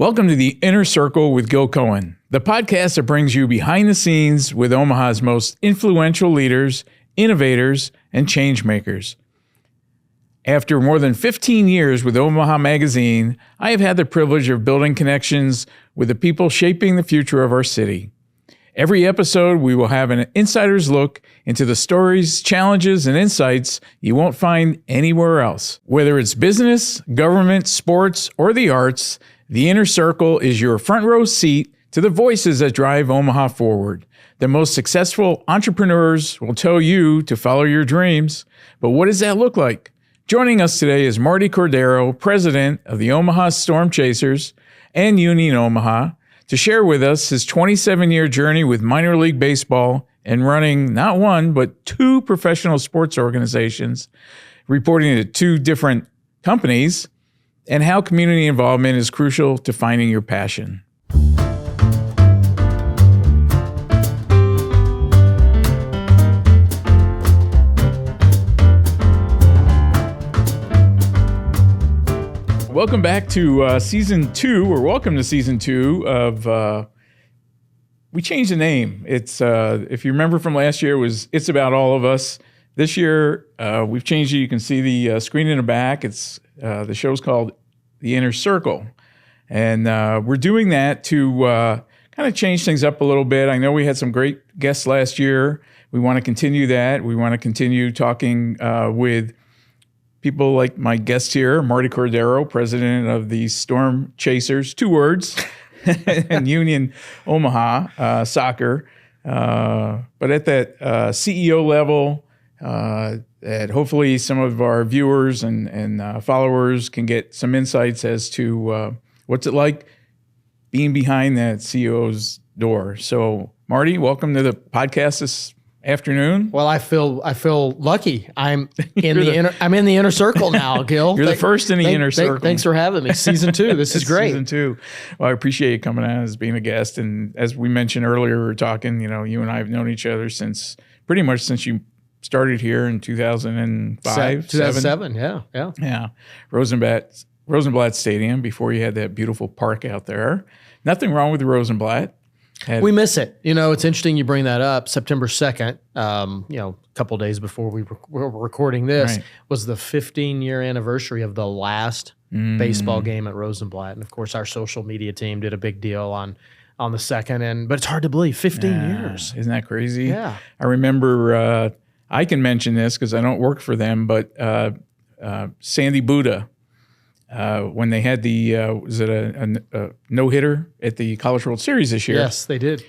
Welcome to the Inner Circle with Gil Cohen, the podcast that brings you behind the scenes with Omaha's most influential leaders, innovators, and change makers. After more than 15 years with Omaha Magazine, I have had the privilege of building connections with the people shaping the future of our city. Every episode, we will have an insider's look into the stories, challenges, and insights you won't find anywhere else. Whether it's business, government, sports, or the arts, the Inner Circle is your front row seat to the voices that drive Omaha forward. The most successful entrepreneurs will tell you to follow your dreams, but what does that look like? Joining us today is Martie Cordaro, president of the Omaha Storm Chasers and Union Omaha, to share with us his 27-year journey with minor league baseball and running not one, but two professional sports organizations, reporting to two different companies, and how community involvement is crucial to finding your passion. Welcome back to season 2, or welcome to season 2 of, we changed the name. It's, if you remember from last year, It's About All of Us. This year, we've changed it. You can see the screen in the back. It's the show's called The Inner Circle. And we're doing that to kind of change things up a little bit. I know we had some great guests last year. We want to continue that. We want to continue talking with people like my guest here, Martie Cordaro, president of the Storm Chasers, 2 words, and Union Omaha soccer. But at that CEO level, that hopefully some of our viewers and followers can get some insights as to what's it like being behind that CEO's door. So, Martie, welcome to the podcast this afternoon. Well, I feel lucky. I'm in the inner circle now, Gil. You're the first in the inner circle. Thanks for having me. Season 2. This is great. Season 2. Well, I appreciate you coming on as being a guest. And as we mentioned earlier, we were talking, you and I have known each other since you started here in 2005. 2007. Yeah. Rosenblatt Stadium, before you had that beautiful park out there. Nothing wrong with the Rosenblatt. We miss it. It's interesting you bring that up. September 2nd, a couple of days before we were recording this, right, was the 15-year anniversary of the last baseball game at Rosenblatt. And, of course, our social media team did a big deal on the 2nd. But it's hard to believe, 15 years. Isn't that crazy? Yeah. I remember, I can mention this because I don't work for them, but Sandy Buddha, when they had the, was it a no-hitter at the College World Series this year? Yes, they did.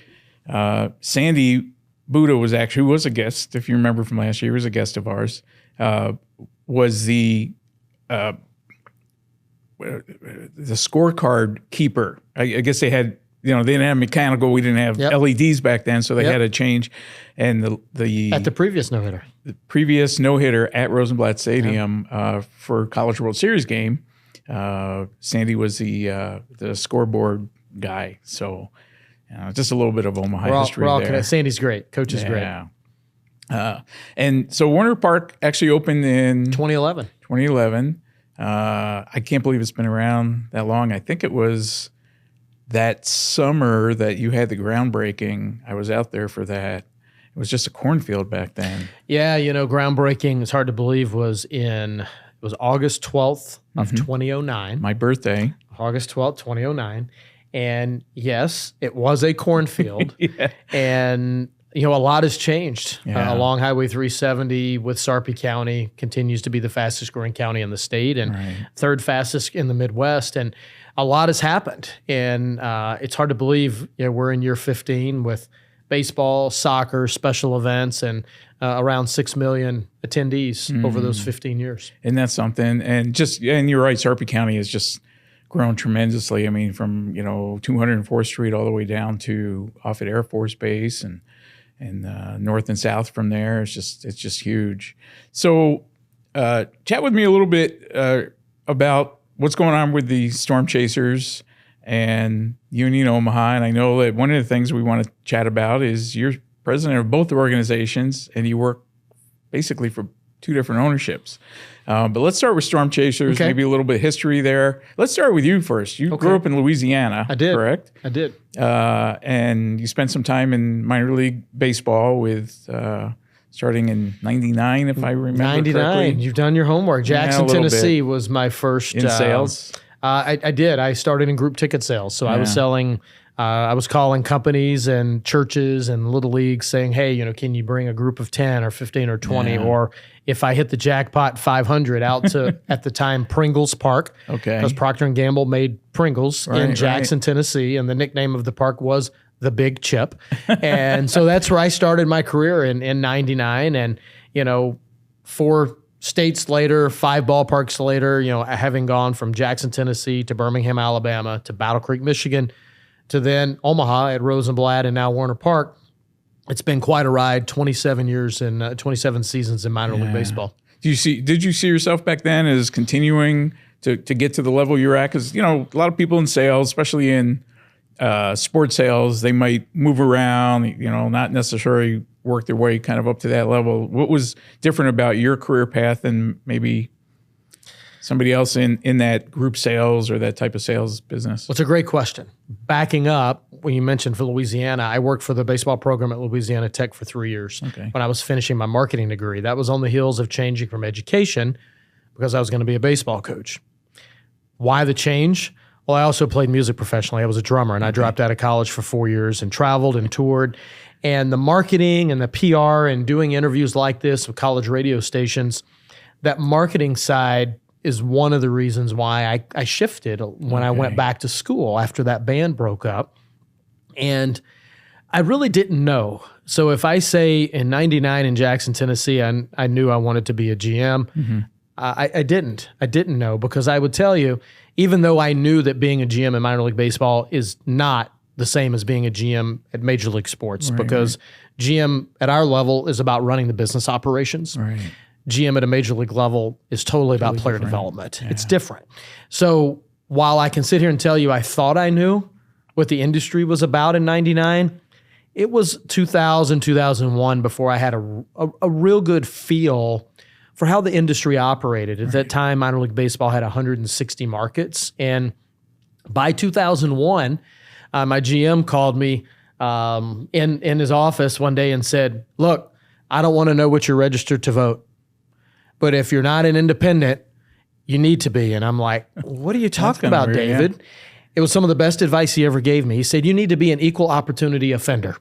Sandy Buddha was a guest, if you remember from last year, he was a guest of ours, was the scorecard keeper. I guess they had, they didn't have mechanical, we didn't have LEDs back then, so they had to change. And at the previce no-hitter. The previous no-hitter at Rosenblatt Stadium for College World Series game, Sandy was the scoreboard guy. So just a little bit of Omaha history there. Sandy's great. Coach is great. And so Werner Park actually opened in 2011. I can't believe it's been around that long. I think it was that summer that you had the groundbreaking. I was out there for that. It was just a cornfield back then. Yeah, groundbreaking, it's hard to believe, was August 12th of 2009. My birthday. August 12th, 2009. And yes, it was a cornfield. And, a lot has changed. Along Highway 370 with Sarpy County continues to be the fastest growing county in the state and third fastest in the Midwest. And a lot has happened. And it's hard to believe we're in year 15 with baseball, soccer, special events, and around 6 million attendees over those 15 years. And that's something. And you're right, Sarpy County has just grown tremendously. I mean, from 204th Street all the way down to Offutt Air Force Base and north and south from there. It's just huge. So chat with me a little bit about what's going on with the Storm Chasers and Union Omaha. And I know that one of the things we want to chat about is you're president of both organizations and you work basically for two different ownerships. But let's start with Storm Chasers, Okay. maybe a little bit of history there. Let's start with you first. You grew up in Louisiana, I did. correct? I did. And you spent some time in minor league baseball with starting in 99, if I remember 99. correctly. You've done your homework. Jackson, little Tennessee was my first. In sales? I did. I started in group ticket sales. So I was selling, I was calling companies and churches and little leagues saying, hey, can you bring a group of 10 or 15 or 20? Or if I hit the jackpot 500 out to, at the time, Pringles Park. Okay. Because Procter & Gamble made Pringles in Jackson, Tennessee. And the nickname of the park was the Big Chip. And so that's where I started my career in 99. And, 4 states later, 5 ballparks later, having gone from Jackson, Tennessee to Birmingham, Alabama to Battle Creek, Michigan, to then Omaha at Rosenblatt and now Werner Park. It's been quite a ride, 27 years and 27 seasons in minor league baseball. Did you see yourself back then as continuing to get to the level you're at? Because, a lot of people in sales, especially in sports sales, they might move around, not necessarily work their way kind of up to that level. What was different about your career path than maybe somebody else in that group sales or that type of sales business? Well, it's a great question. Backing up, when you mentioned for Louisiana, I worked for the baseball program at Louisiana Tech for 3 years when I was finishing my marketing degree. That was on the heels of changing from education because I was going to be a baseball coach. Why the change? Well, I also played music professionally. I was a drummer, and I dropped out of college for 4 years and traveled and toured. And the marketing and the PR and doing interviews like this with college radio stations, that marketing side is one of the reasons why I shifted when I went back to school after that band broke up. And I really didn't know. So if I say in 99 in Jackson, Tennessee, I knew I wanted to be a GM, I didn't. I didn't know, because I would tell you, even though I knew that being a GM in minor league baseball is not the same as being a GM at Major League Sports, because GM at our level is about running the business operations. GM at a major league level is totally about player development. It's different. So while I can sit here and tell you I thought I knew what the industry was about in 99, it was 2000, 2001 before I had a real good feel for how the industry operated. At that time, minor league baseball had 160 markets. And by 2001, my GM called me in his office one day and said, look, I don't want to know what you're registered to vote, but if you're not an independent, you need to be. And I'm like, what are you talking about, weird, David? Yeah. It was some of the best advice he ever gave me. He said, you need to be an equal opportunity offender.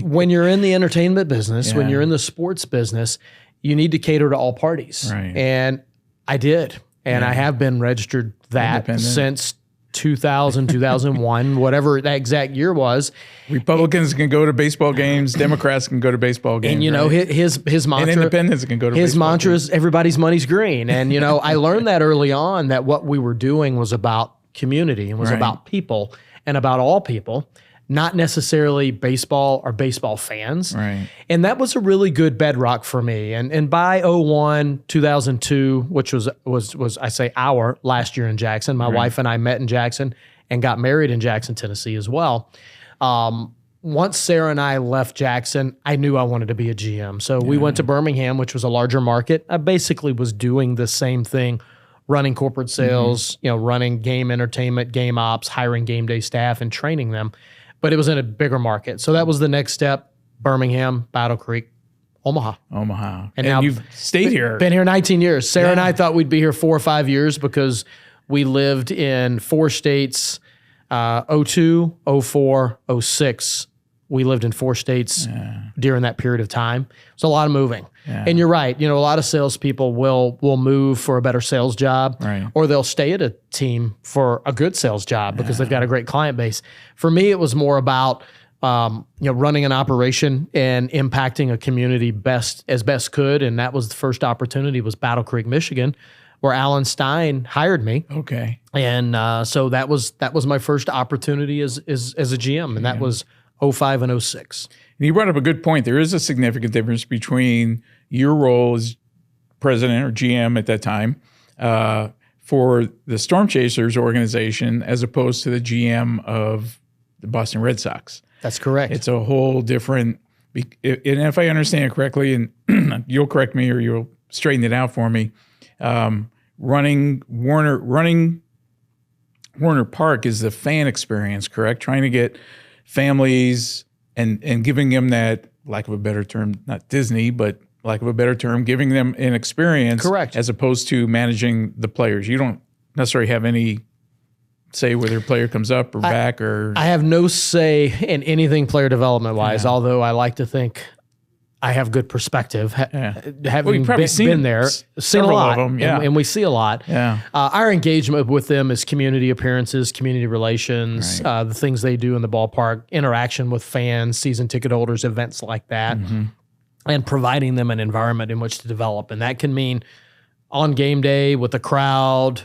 When you're in the entertainment business, when you're in the sports business, you need to cater to all parties. And I did. And I have been registered that since 2000, 2001, whatever that exact year was. Republicans can go to baseball games. Democrats can go to baseball games. And, his mantra. And independents can go to his baseball mantra games. is everybody's money's green. And, I learned that early on, that what we were doing was about community and was about people and about all people, not necessarily baseball or baseball fans. And that was a really good bedrock for me. And by 2002, which was I say our last year in Jackson, my wife and I met in Jackson and got married in Jackson, Tennessee as well. Once Sarah and I left Jackson, I knew I wanted to be a GM. So we went to Birmingham, which was a larger market. I basically was doing the same thing, running corporate sales, running game entertainment, game ops, hiring game day staff and training them. But it was in a bigger market. So that was the next step: Birmingham, Battle Creek, Omaha. And now you've stayed here. Been here 19 years. Sarah and I thought we'd be here 4 or 5 years because we lived in 4 states, 02, 04, 06. We lived in 4 states during that period of time. It's a lot of moving. And you're right. A lot of salespeople will move for a better sales job, or they'll stay at a team for a good sales job because they've got a great client base. For me, it was more about running an operation and impacting a community as best could. And that was the first opportunity, was Battle Creek, Michigan, where Alan Stein hired me. And so that was my first opportunity as a GM, and that was 05 and 06. And you brought up a good point. There is a significant difference between your role as president or GM at that time for the Storm Chasers organization as opposed to the GM of the Boston Red Sox. That's correct. It's a whole different And if I understand it correctly, and you'll correct me or you'll straighten it out for me, running Werner Park is the fan experience, correct? Trying to get families and giving them that, lack of a better term, not Disney, but lack of a better term, giving them an experience, correct, as opposed to managing the players. You don't necessarily have any say whether a player comes up or back, or I have no say in anything player development wise, although I like to think I have good perspective, having been there, seen a lot, of them, and we see a lot. Our engagement with them is community appearances, community relations, the things they do in the ballpark, interaction with fans, season ticket holders, events like that, and providing them an environment in which to develop. And that can mean on game day with the crowd,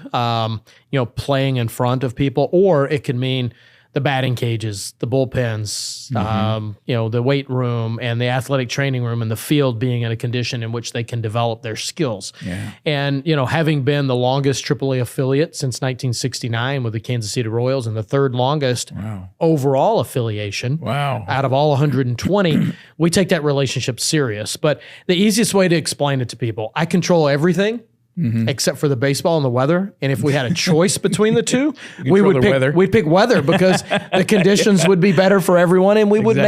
playing in front of people, or it can mean the batting cages, the bullpens, the weight room and the athletic training room and the field being in a condition in which they can develop their skills. And, having been the longest AAA affiliate since 1969 with the Kansas City Royals and the third longest overall affiliation out of all 120, we take that relationship serious. But the easiest way to explain it to people, I control everything. Except for the baseball and the weather. And if we had a choice between the two, we'd pick weather because the conditions would be better for everyone and we would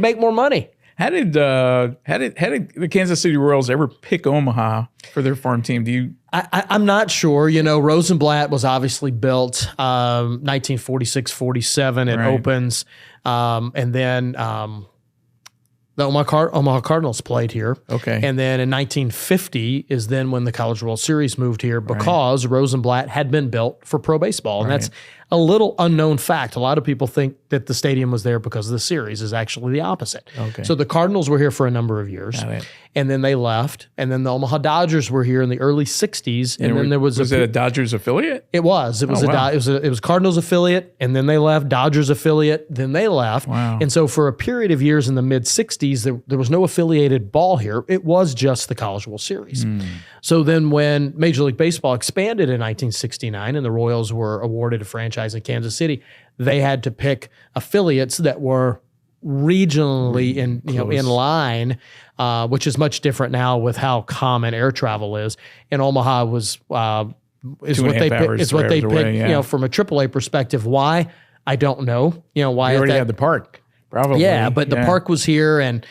make more money. How did the Kansas City Royals ever pick Omaha for their farm team? I'm not sure. Rosenblatt was obviously built 1946-47. It opens. And then the Omaha Cardinals played here. Okay. And then in 1950 is then when the College World Series moved here because Rosenblatt had been built for pro baseball. And that's a little unknown fact. A lot of people think that the stadium was there because of the series. Is actually the opposite. Okay. So the Cardinals were here for a number of years. And then they left. And then the Omaha Dodgers were here in the early 60s. And then there was it a Dodgers affiliate? It was. It was Cardinals affiliate, and then they left. Dodgers affiliate, then they left. And so for a period of years in the mid 60s, there was no affiliated ball here. It was just the College World Series. So then when Major League Baseball expanded in 1969 and the Royals were awarded a franchise in Kansas City, they had to pick affiliates that were regionally in line, which is much different now with how common air travel is. And Omaha is what they picked. From a AAA perspective. Why? I don't know. Why they already had the park. Probably. Yeah, but the park was here, and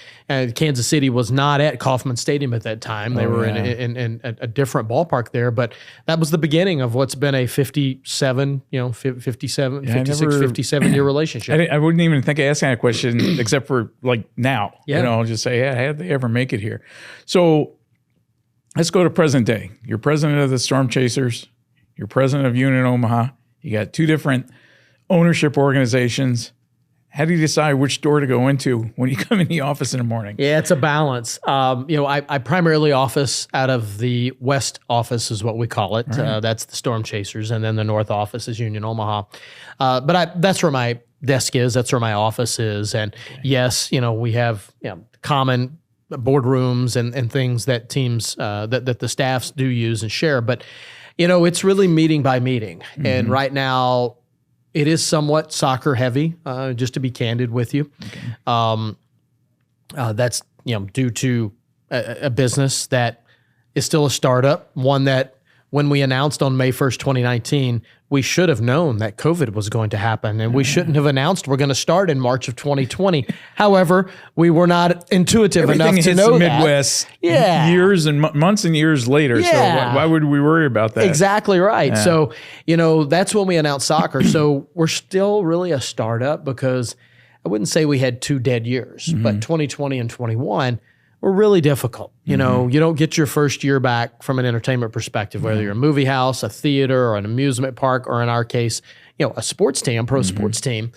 Kansas City was not at Kauffman Stadium at that time. They were in a different ballpark there, but that was the beginning of what's been a 57 year relationship. I wouldn't even think of asking that question except for like now. Just say, how'd they ever make it here? So let's go to present day. You're president of the Storm Chasers. You're president of Union Omaha. You got two different ownership organizations. How do you decide which door to go into when you come in the office in the morning? Yeah, it's a balance. I primarily office out of the West office is what we call it. That's the Storm Chasers. And then the North office is Union Omaha. But that's where my desk is. That's where my office is. And yes, we have common boardrooms and things that teams, that the staffs do use and share. But, it's really meeting by meeting. And right now, it is somewhat soccer heavy, just to be candid with you. That's due to a business that is still a startup, one that when we announced on May 1st, 2019, we should have known that COVID was going to happen, and we shouldn't have announced we're going to start in March of 2020. However, we were not intuitive enough to know that. Midwest years and months and years later. So why would we worry about that? Exactly right. Yeah. So, that's when we announced soccer. So we're still really a startup because I wouldn't say we had 2 dead years, but 2020 and 21 were really difficult. You don't get your first year back from an entertainment perspective, whether you're a movie house, a theater, or an amusement park, or in our case, a sports team, pro sports team.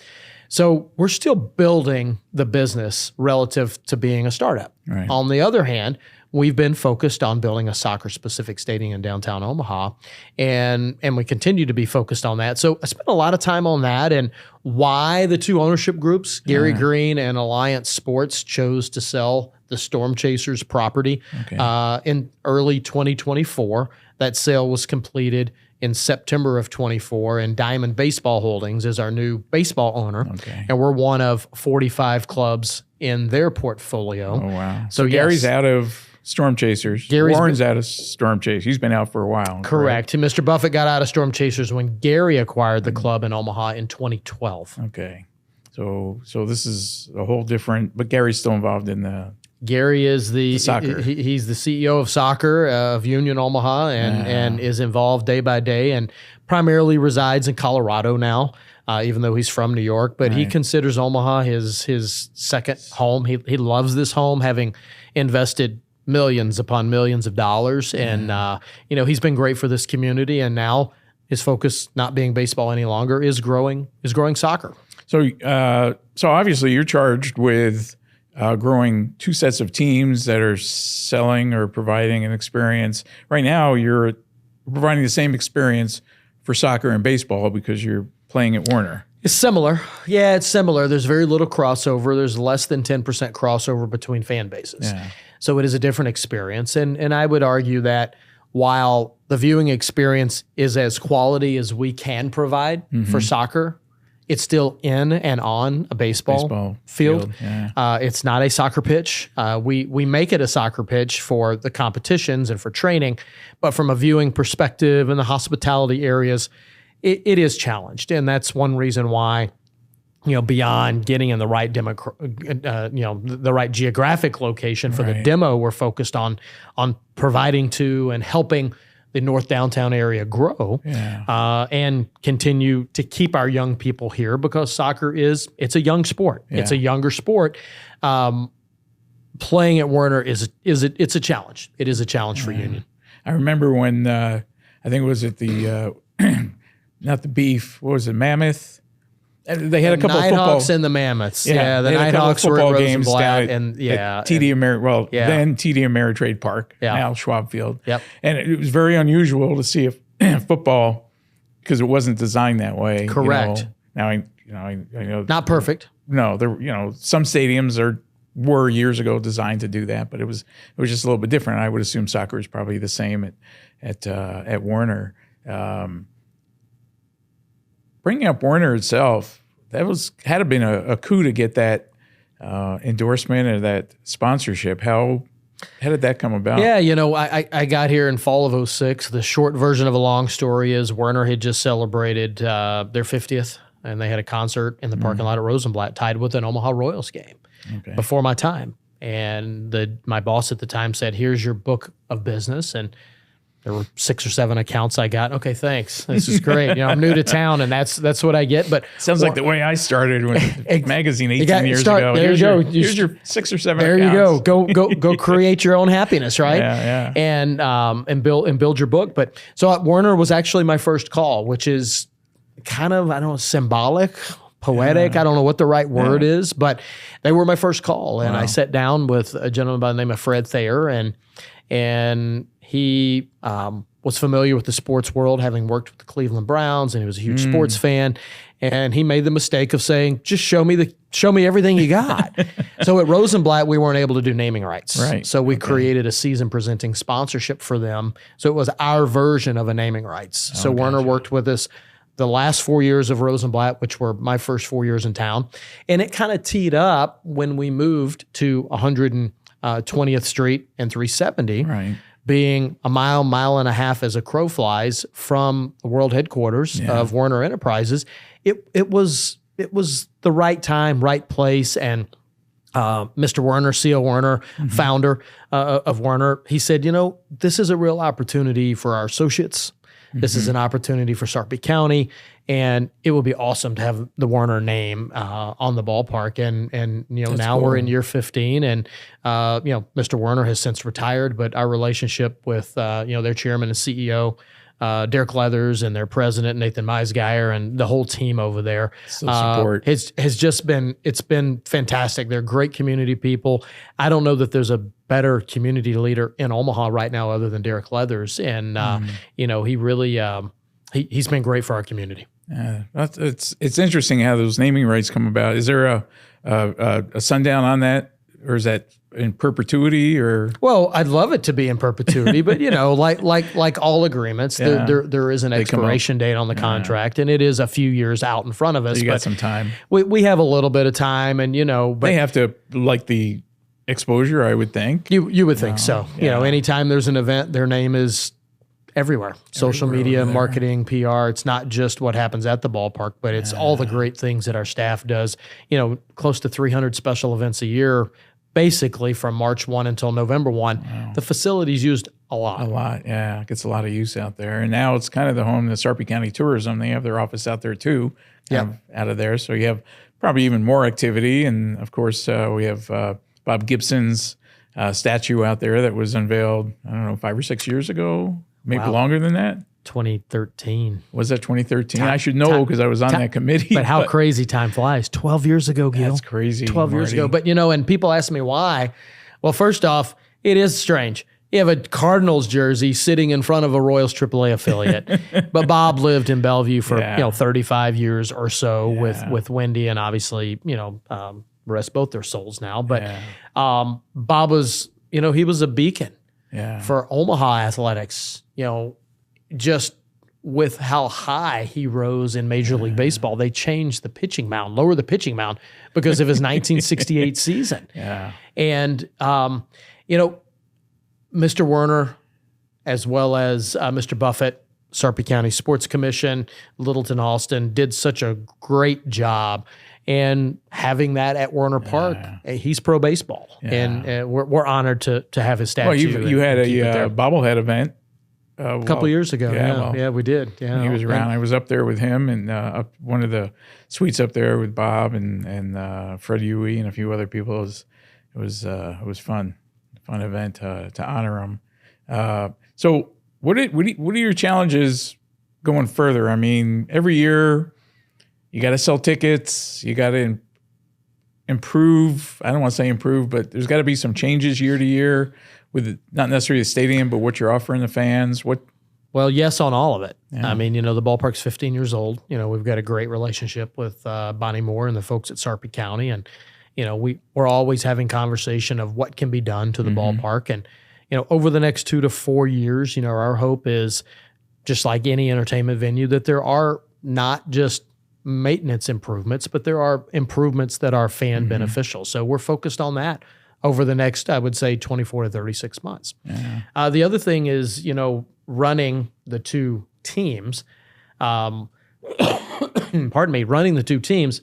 So we're still building the business relative to being a startup. Right. On the other hand, we've been focused on building a soccer-specific stadium in downtown Omaha, and we continue to be focused on that. So I spent a lot of time on that and why the two ownership groups, Gary Green and Alliance Sports, chose to sell the Storm Chasers property in early 2024. That sale was completed in September of 24, and Diamond Baseball Holdings is our new baseball owner. Okay. And we're one of 45 clubs in their portfolio. Oh, wow. So Gary's out of Storm Chasers. Warren's out of Storm Chasers. He's been out for a while. Correct. And Mr. Buffett got out of Storm Chasers when Gary acquired the club in Omaha in 2012. Okay. So this is a whole different, but Gary's still involved in the Gary is the soccer. He's the CEO of soccer of Union Omaha and is involved day by day and primarily resides in Colorado now, even though he's from New York. But he considers Omaha his second home. He loves this home, having invested millions upon millions of dollars. And, he's been great for this community. And now his focus, not being baseball any longer, is growing soccer. So obviously you're charged with growing two sets of teams that are selling or providing an experience. Right now, you're providing the same experience for soccer and baseball because you're playing at Werner. It's similar. Yeah, it's similar. There's very little crossover. There's less than 10% crossover between fan bases. Yeah. So it is a different experience. And I would argue that while the viewing experience is as quality as we can provide for soccer, it's still in and on a baseball field. Yeah. It's not a soccer pitch. We make it a soccer pitch for the competitions and for training, but from a viewing perspective in the hospitality areas, it is challenged. And that's one reason why, beyond getting in the right the right geographic location for the demo, we're focused on providing to and helping the North Downtown area grow and continue to keep our young people here, because soccer it's a young sport. Yeah. It's a younger sport. Playing at Werner it's a challenge. It is a challenge for Union. I remember when I think it was at the not the Beef. What was it? Mammoth. They had a couple of football. Nighthawks and the Mammoths. Yeah, the Nighthawks were at Rosenblatt and TD then TD Ameritrade Park, now Schwab Field. Yep. And it was very unusual to see a football because it wasn't designed that way. Correct. Now I know not perfect. No, some stadiums were years ago designed to do that, but it was just a little bit different. I would assume soccer is probably the same at Werner. Bringing up Werner itself, that had to been a coup to get that endorsement or that sponsorship. How did that come about? Yeah, I got here in fall of 2006. The short version of a long story is Werner had just celebrated their 50th, and they had a concert in the parking lot at Rosenblatt tied with an Omaha Royals game before my time. And my boss at the time said, "Here's your book of business." And there were 6 or 7 accounts I got. Okay, thanks. This is great. I'm new to town, and that's what I get. But sounds like the way I started with the magazine 18 years ago. There you go. Here's your 6 or 7 there accounts. You go. Go create your own happiness, right? Yeah. And build your book. But so Werner was actually my first call, which is kind of, I don't know, symbolic, poetic. I don't know what the right word is, but they were my first call. And I sat down with a gentleman by the name of Fred Thayer, and he was familiar with the sports world, having worked with the Cleveland Browns, and he was a huge sports fan. And he made the mistake of saying, "Just show me everything you got." So at Rosenblatt, we weren't able to do naming rights. Right. So we created a season presenting sponsorship for them. So it was our version of a naming rights. So Werner worked with us the last 4 years of Rosenblatt, which were my first 4 years in town. And it kind of teed up when we moved to 120th Street and 370. Right. Being a mile and a half as a crow flies from the world headquarters of Werner Enterprises. It was the right time, right place. And Mr. Werner, C.O. Werner, founder of Werner, he said, this is a real opportunity for our associates. This is an opportunity for Sarpy County, and it would be awesome to have the Werner name on the ballpark. And now we're in year 15, and Mr. Werner has since retired, but our relationship with their chairman and CEO, Derek Leathers, and their president Nathan Meisgeier, and the whole team over there support has just been fantastic. They're great community people. I don't know that there's a better community leader in Omaha right now other than Derek Leathers, and he really he's been great for our community. It's interesting how those naming rights come about. Is there a sundown on that or is that in perpetuity? Or well, I'd love it to be in perpetuity, but like all agreements, there is an expiration date on the contract, and it is a few years out in front of us. So you got some time. We have a little bit of time, and but they have to like the exposure, I would think. You would think so. Anytime there's an event, their name is everywhere. Social media, marketing, PR. It's not just what happens at the ballpark, but it's all the great things that our staff does. Close to 300 special events a year, basically from March 1 until November 1. Wow. The facility's used a lot. A lot, yeah. It gets a lot of use out there. And now it's kind of the home of the Sarpy County Tourism. They have their office out there too, out of there. So you have probably even more activity. And of course, we have Bob Gibson's statue out there that was unveiled, 5 or 6 years ago. Maybe longer than that? 2013. Was that 2013? I should know because I was on that committee. But how crazy time flies. 12 years ago, Gil. That's crazy. 12 years ago. But, and people ask me why. Well, first off, it is strange. You have a Cardinals jersey sitting in front of a Royals AAA affiliate. But Bob lived in Bellevue for, 35 years or so with Wendy, and obviously, rest both their souls now. But Bob was, he was a beacon. For Omaha athletics, just with how high he rose in Major League Baseball, they changed the pitching mound, lower the pitching mound because of his 1968 season. And, Mr. Werner, as well as Mr. Buffett, Sarpy County Sports Commission, Littleton Halston, did such a great job. And having that at Werner Park, he's pro baseball, and we're honored to have his statue. Well, you had a bobblehead event a couple years ago. We did. Yeah, he was around. I was up there with him, and up one of the suites up there with Bob and Fred Huey and a few other people. It was fun event to honor him. So what are your challenges going further? I mean, every year. You got to sell tickets. You got to improve. I don't want to say improve, but there's got to be some changes year to year with not necessarily the stadium, but what you're offering the fans. Well, yes on all of it. Yeah. I mean, the ballpark's 15 years old. We've got a great relationship with Bonnie Moore and the folks at Sarpy County. And, we're always having conversation of what can be done to the ballpark. And, over the next 2 to 4 years, our hope is just like any entertainment venue that there are not just maintenance improvements, but there are improvements that are fan beneficial. So we're focused on that over the next, I would say, 24 to 36 months. The other thing is, running the two teams, running the two teams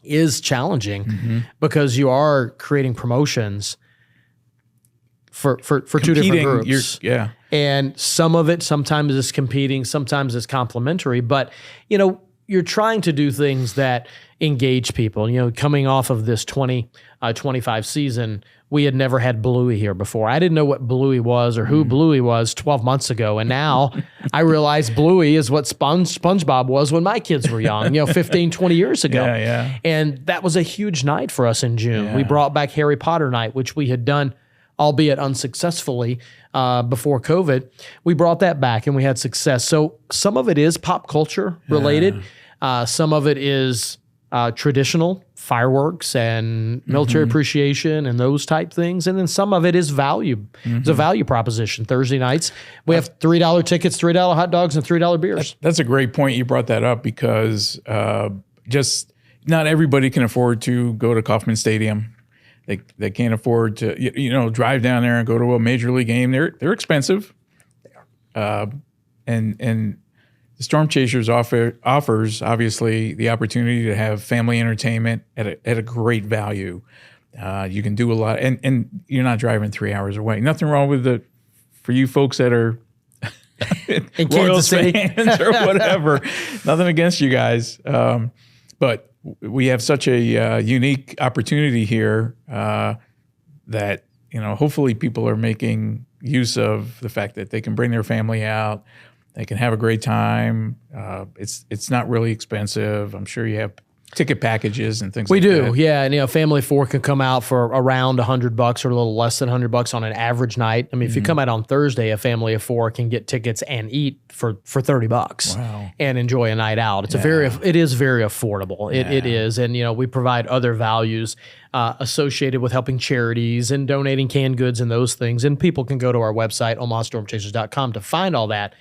is challenging because you are creating promotions for two different groups. And some of it sometimes is competing, sometimes it's complementary, but, you're trying to do things that engage people. Coming off of this 2025 season, we had never had Bluey here before. I didn't know what Bluey was or who Bluey was 12 months ago. And now I realize Bluey is what SpongeBob was when my kids were young, 15, 20 years ago. And that was a huge night for us in June. We brought back Harry Potter night, which we had done, albeit unsuccessfully, before COVID. We brought that back and we had success. So some of it is pop culture related. Some of it is traditional fireworks and military appreciation and those type things. And then some of it is value. It's a value proposition. Thursday nights, we have $3 tickets, $3 hot dogs, and $3 beers. That's a great point. You brought that up because just not everybody can afford to go to Kauffman Stadium. They can't afford to drive down there and go to a major league game. They're expensive. And the Storm Chasers offers obviously the opportunity to have family entertainment at a great value. You can do a lot, and you're not driving 3 hours away. Nothing wrong with for you folks that are Royals fans or whatever. Nothing against you guys, but we have such a unique opportunity here that hopefully people are making use of the fact that they can bring their family out, they can have a great time. It's not really expensive. I'm sure you have ticket packages and things we like do, that. yeah. And, family of four can come out for around $100 or a little less than $100 on an average night. I mean, if you come out on Thursday, a family of four can get tickets and eat for $30 and enjoy a night out. It's it is very affordable. It is. And, we provide other values associated with helping charities and donating canned goods and those things. And people can go to our website, omahastormchasers.com, to find all that.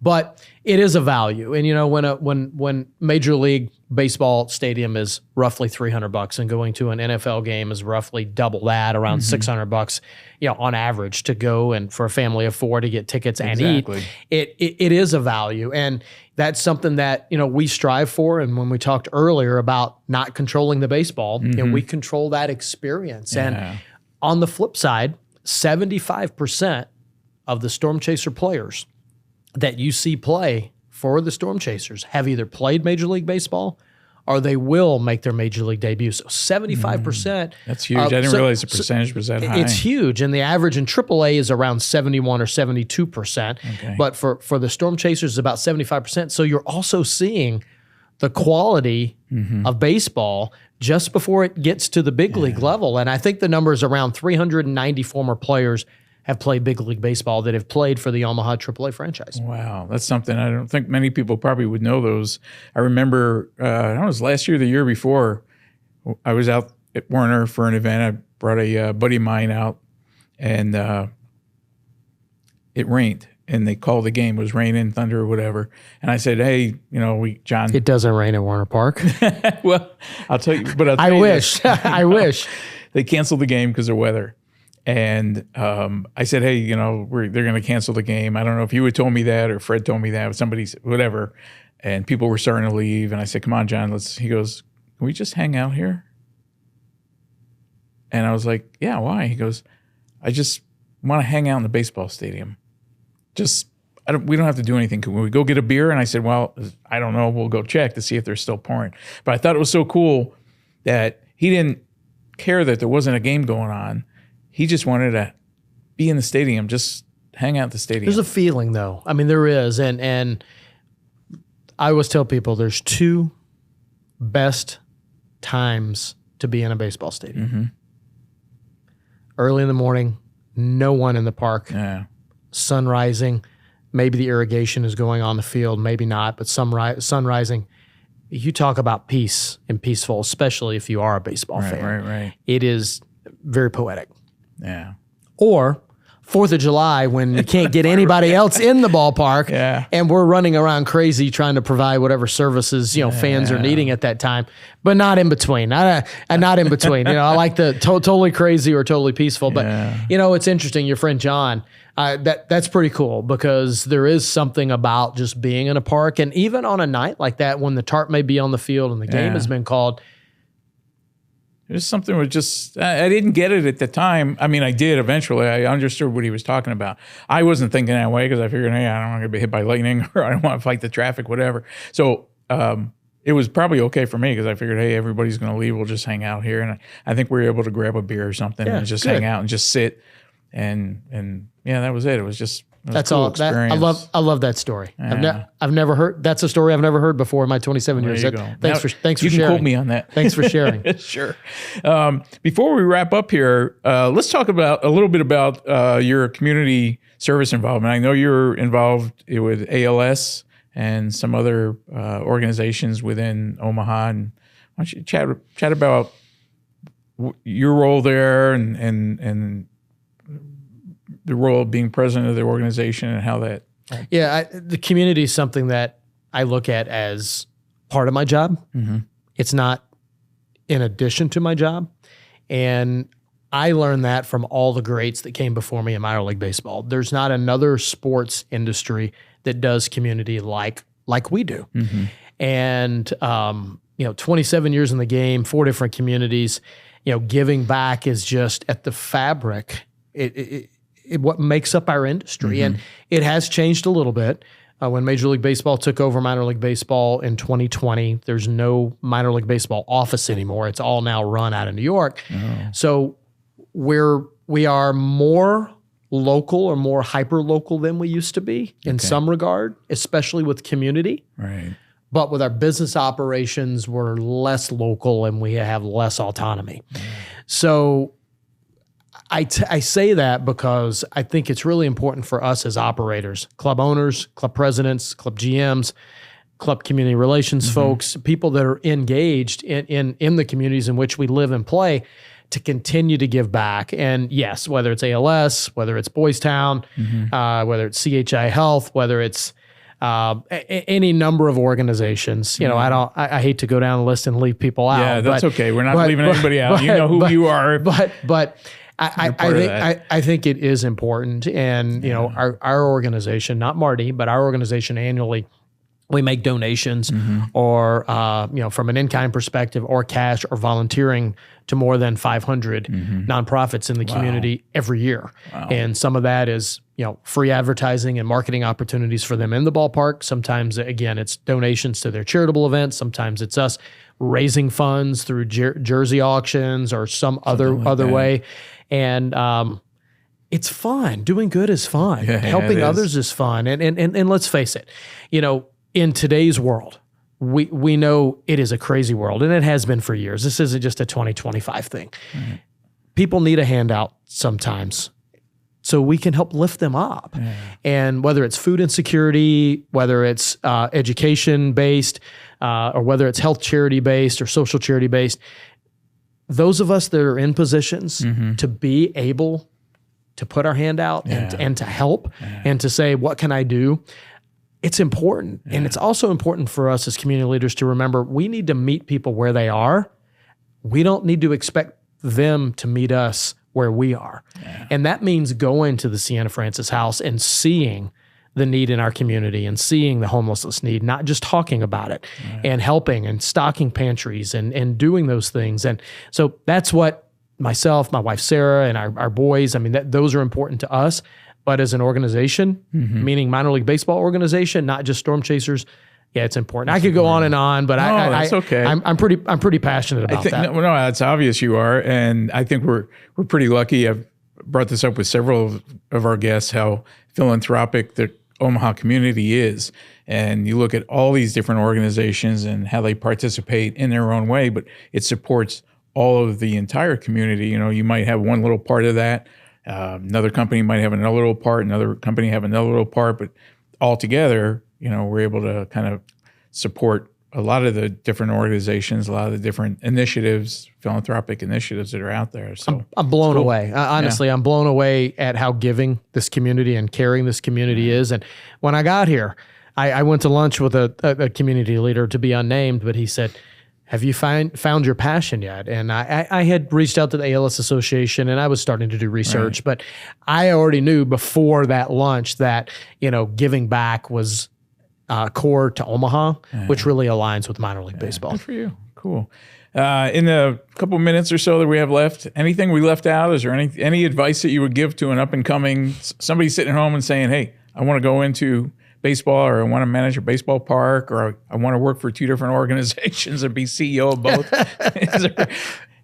But it is a value. And, when Major League Baseball stadium is roughly $300 and going to an NFL game is roughly double that, around $600, on average to go and for a family of four to get tickets and eat, it is a value. And that's something that, we strive for. And when we talked earlier about not controlling the baseball, we control that experience. Yeah. And on the flip side, 75% of the Storm Chaser players that you see play for the Storm Chasers have either played Major League Baseball or they will make their Major League debut. So 75%. That's huge. I didn't realize the percentage was that high. It's huge. And the average in AAA is around 71 or 72%. Okay. But for the Storm Chasers, it's about 75%. So you're also seeing the quality of baseball just before it gets to the big league level. And I think the number is around 390 former players have played big league baseball that have played for the Omaha AAA franchise. Wow, that's something I don't think many people probably would know those. I remember, I don't know, it was last year, the year before, I was out at Werner for an event. I brought a buddy of mine out, and it rained. And they called the game. It was raining, thunder, or whatever. And I said, "Hey, John." It doesn't rain at Werner Park. Well, I'll tell you. But I wish. I wish. They canceled the game because of weather. And I said, "Hey, they're going to cancel the game. I don't know if you had told me that or Fred told me that, but somebody, whatever." And people were starting to leave. And I said, "Come on, John, he goes, "Can we just hang out here?" And I was like, "Yeah, why?" He goes, "I just want to hang out in the baseball stadium. We don't have to do anything. Can we go get a beer?" And I said, "Well, I don't know. We'll go check to see if they're still pouring." But I thought it was so cool that he didn't care that there wasn't a game going on. He just wanted to be in the stadium, just hang out at the stadium. There's a feeling, though. I mean, there is. And I always tell people there's two best times to be in a baseball stadium. Early in the morning, no one in the park. Yeah. Sun rising. Maybe the irrigation is going on the field, maybe not, but sun rising. You talk about peace and peaceful, especially if you are a baseball fan. Right. It is very poetic. Yeah. Or 4th of July when you can't get anybody else in the ballpark and we're running around crazy trying to provide whatever services, fans are needing at that time, but not in between. Not in between. I like the totally crazy or totally peaceful, but it's interesting. Your friend John, that's pretty cool because there is something about just being in a park, and even on a night like that when the tarp may be on the field and the game has been called. There's something with just, I didn't get it at the time. I mean, I did eventually. I understood what he was talking about. I wasn't thinking that way because I figured, hey, I don't want to be hit by lightning or I don't want to fight the traffic, whatever. So it was probably okay for me because I figured, hey, everybody's going to leave. We'll just hang out here. And I think we were able to grab a beer or something and just hang out and just sit. And that was it. It was just, that's all. I love that story. Yeah. I've never heard. That's a story I've never heard before in my 27 years. Thanks for sharing. You can quote me on that. Thanks for sharing. Sure. Before we wrap up here, let's talk about a little bit about your community service involvement. I know you're involved with ALS and some other organizations within Omaha. And why don't you chat about your role there and the role of being president of the organization and how that. The community is something that I look at as part of my job. It's not in addition to my job. And I learned that from all the greats that came before me in minor league baseball. There's not another sports industry that does community like we do. And, 27 years in the game, 4 different communities, giving back is just at the fabric. What makes up our industry. And it has changed a little bit. When Major League Baseball took over minor league baseball in 2020, there's no minor league baseball office anymore. It's all now run out of New York. So we are more local or more hyper local than we used to be in some regard, especially with community. Right. But with our business operations, we're less local and we have less autonomy. So I say that because I think it's really important for us as operators, club owners, club presidents, club GMs, club community relations folks, people that are engaged in the communities in which we live and play, to continue to give back. And yes, whether it's ALS, whether it's Boys Town, whether it's CHI Health, whether it's any number of organizations. You know, I hate to go down the list and leave people out. Yeah, that's okay. We're not leaving anybody out. You know who you are. But I think it is important. And, you know, our organization, not Martie, but our organization annually, we make donations or, you know, from an in-kind perspective or cash or volunteering to more than 500 nonprofits in the community every year. And some of that is, you know, free advertising and marketing opportunities for them in the ballpark. Sometimes, again, it's donations to their charitable events. Sometimes it's us raising funds through jersey auctions or some other way. And it's fun. Doing good is fun. Helping others is fun. And let's face it, you know, in today's world, we know it is a crazy world, and it has been for years. This isn't just a 2025 thing. People need a handout sometimes, so we can help lift them up. And whether it's food insecurity, whether it's education-based, or whether it's health charity-based or social charity-based, those of us that are in positions to be able to put our hand out and to help and to say, what can I do? It's important. And it's also important for us as community leaders to remember we need to meet people where they are. We don't need to expect them to meet us where we are. And that means going to the Sienna Francis House and seeing the need in our community and seeing the homelessness need, not just talking about it, and helping and stocking pantries and doing those things. And so that's what myself, my wife Sarah, and our boys, I mean, those are important to us. But as an organization, meaning minor league baseball organization, not just Storm Chasers, it's important. I could go on and on, but that's okay. I'm pretty passionate about that. No, it's obvious you are, and I think we're pretty lucky. I've brought this up with several of our guests, how philanthropic the Omaha community is. And you look at all these different organizations and how they participate in their own way, but it supports all of the entire community. You know, you might have one little part of that. Another company might have another little part, another company have another little part, but all together, you know, we're able to kind of support a lot of the different organizations, a lot of the different initiatives, philanthropic initiatives that are out there. So I'm blown away. Honestly, I'm blown away at how giving this community and caring this community is. And when I got here, I went to lunch with a community leader, to be unnamed, but he said, have you found your passion yet? And I had reached out to the ALS Association and I was starting to do research, but I already knew before that lunch that, you know, giving back was core to Omaha, which really aligns with minor league baseball. Good for you. Cool. In the couple minutes or so that we have left, anything we left out? Is there any advice that you would give to an up and coming, somebody sitting at home and saying, hey, I want to go into baseball, or I want to manage a baseball park, or I want to work for two different organizations and be CEO of both? Is there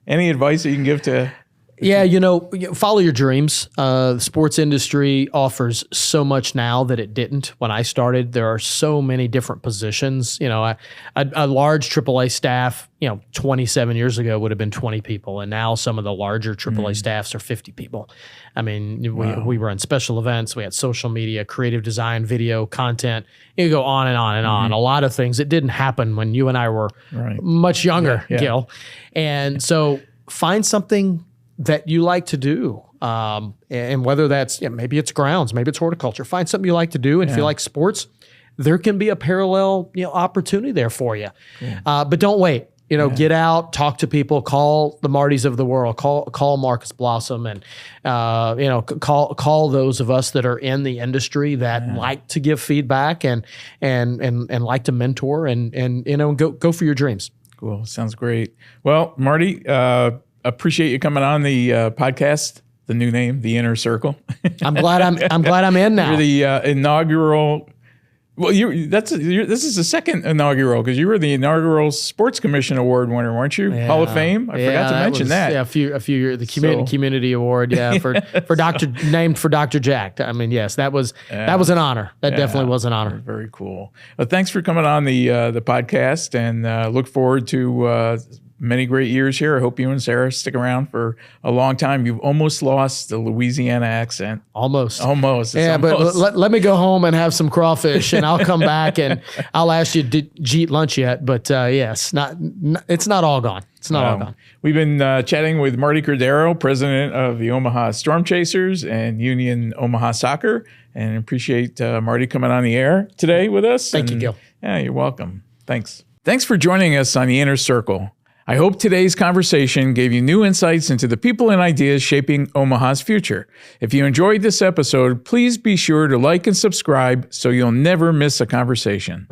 any advice that you can give to? Yeah, you know, follow your dreams. The sports industry offers so much now that it didn't when I started. There are so many different positions. You know, a large AAA staff, you know, 27 years ago would have been 20 people, and now some of the larger AAA staffs are 50 people. I mean, we run special events, we had social media, creative design, video, content. You go on and on and on. A lot of things that didn't happen when you and I were much younger, Gil. And so find something that you like to do. And whether that's, maybe it's grounds, maybe it's horticulture, find something you like to do. And if you like sports, there can be a parallel, opportunity there for you. But don't wait. Get out, talk to people, call the Marties of the world, call Marcus Blossom, and call those of us that are in the industry that like to give feedback and like to mentor and go for your dreams. Cool, sounds great. Well, Martie, appreciate you coming on the podcast. The new name, The Inner Circle. I'm glad I'm in now. You're the inaugural Well, this is the second inaugural, because you were the inaugural Sports Commission Award winner, weren't you? Yeah. Hall of Fame. I forgot to mention that. Yeah, a few years. The community award. Yeah, for named for Dr. Jack. I mean, yes, that was an honor. That definitely was an honor. Very cool. Well, thanks for coming on the podcast, and look forward to many great years here. I hope you and Sarah stick around for a long time. You've almost lost the Louisiana accent. Almost. Yeah, but let me go home and have some crawfish, and I'll come back and I'll ask you, did you eat lunch yet? But yes, it's not all gone. It's not all gone. We've been chatting with Martie Cordaro, president of the Omaha Storm Chasers and Union Omaha Soccer, and appreciate Martie coming on the air today with us. Thank you, Gil. Yeah, you're welcome. Thanks. Thanks for joining us on the Inner Circle. I hope today's conversation gave you new insights into the people and ideas shaping Omaha's future. If you enjoyed this episode, please be sure to like and subscribe so you'll never miss a conversation.